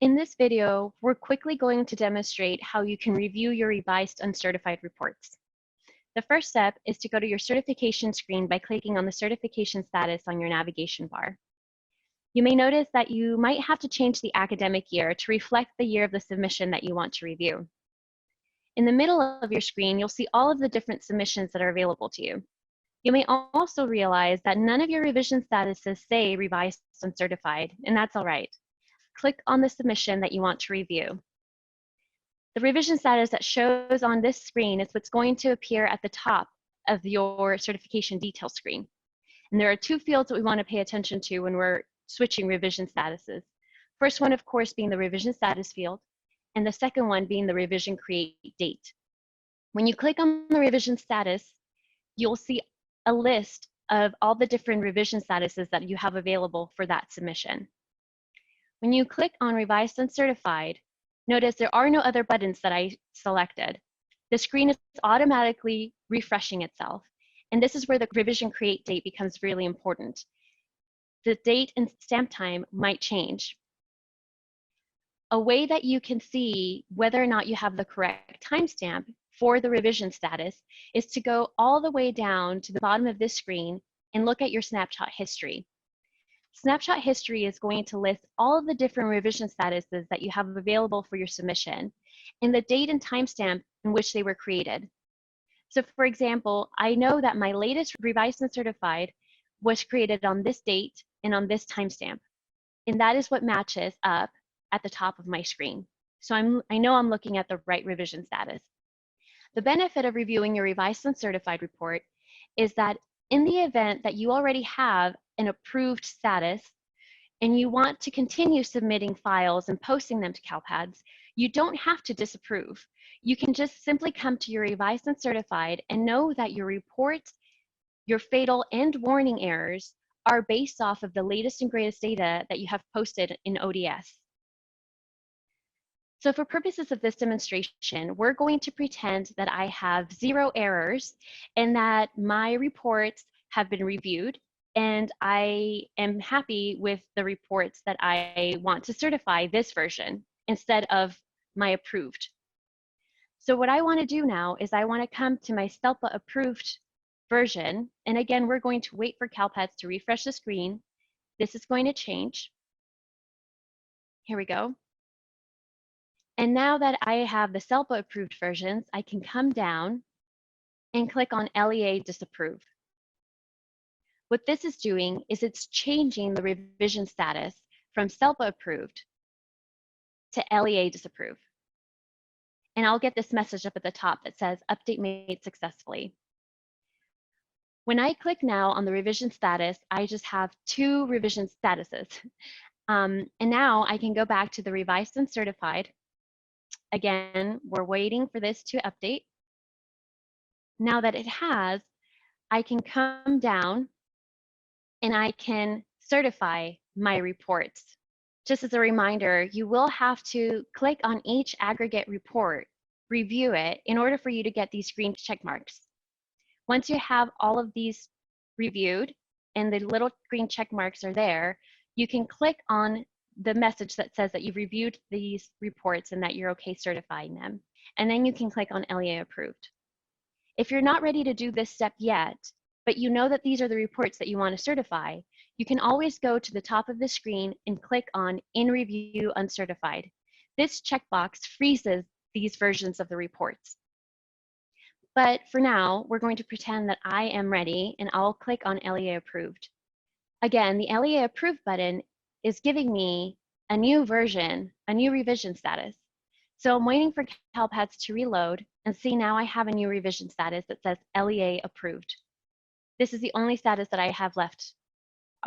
In this video, we're quickly going to demonstrate how you can review your revised uncertified reports. The first step is to go to your certification screen by clicking on the certification status on your navigation bar. You may notice that you might have to change the academic year to reflect the year of the submission that you want to review. In the middle of your screen, you'll see all of the different submissions that are available to you. You may also realize that none of your revision statuses say revised uncertified, and that's all right. Click on the submission that you want to review. The revision status that shows on this screen is what's going to appear at the top of your certification detail screen. And there are two fields that we want to pay attention to when we're switching revision statuses. First one, of course, being the revision status field, and the second one being the revision create date. When you click on the revision status, you'll see a list of all the different revision statuses that you have available for that submission. When you click on Revised Uncertified, notice there are no other buttons that I selected. The screen is automatically refreshing itself, and this is where the revision create date becomes really important. The date and stamp time might change. A way that you can see whether or not you have the correct timestamp for the revision status is to go all the way down to the bottom of this screen and look at your snapshot history. Snapshot History is going to list all of the different revision statuses that you have available for your submission and the date and timestamp in which they were created. So for example, I know that my latest Revised and Certified was created on this date and on this timestamp. And that is what matches up at the top of my screen. So I know I'm looking at the right revision status. The benefit of reviewing your Revised and Certified report is that in the event that you already have an approved status and you want to continue submitting files and posting them to CALPADS, you don't have to disapprove. You can just simply come to your Revised and Certified and know that your reports, your fatal and warning errors are based off of the latest and greatest data that you have posted in ODS. So for purposes of this demonstration, we're going to pretend that I have 0 errors and that my reports have been reviewed and I am happy with the reports that I want to certify this version instead of my approved. So what I want to do now is I want to come to my SELPA approved version. And again, we're going to wait for CALPADS to refresh the screen. This is going to change. Here we go. And now that I have the SELPA approved versions, I can come down and click on LEA disapprove. What this is doing is it's changing the revision status from SELPA approved to LEA disapprove. And I'll get this message up at the top that says update made successfully. When I click now on the revision status, I just have 2 revision statuses. And now I can go back to the Revised and Certified. Again, we're waiting for this to update. Now that it has, I can come down and I can certify my reports. Just as a reminder, you will have to click on each aggregate report, review it, in order for you to get these green check marks. Once you have all of these reviewed and the little green check marks are there, you can click on the message that says that you've reviewed these reports and that you're okay certifying them. And then you can click on LEA approved. If you're not ready to do this step yet, but you know that these are the reports that you want to certify, you can always go to the top of the screen and click on In Review Uncertified. This checkbox freezes these versions of the reports. But for now, we're going to pretend that I am ready and I'll click on LEA approved. Again, the LEA approved button is giving me a new version, a new revision status. So I'm waiting for CALPADS to reload and see now I have a new revision status that says LEA approved. This is the only status that I have left.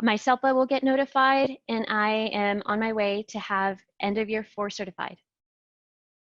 My SELPA will get notified and I am on my way to have end of year 4 certified.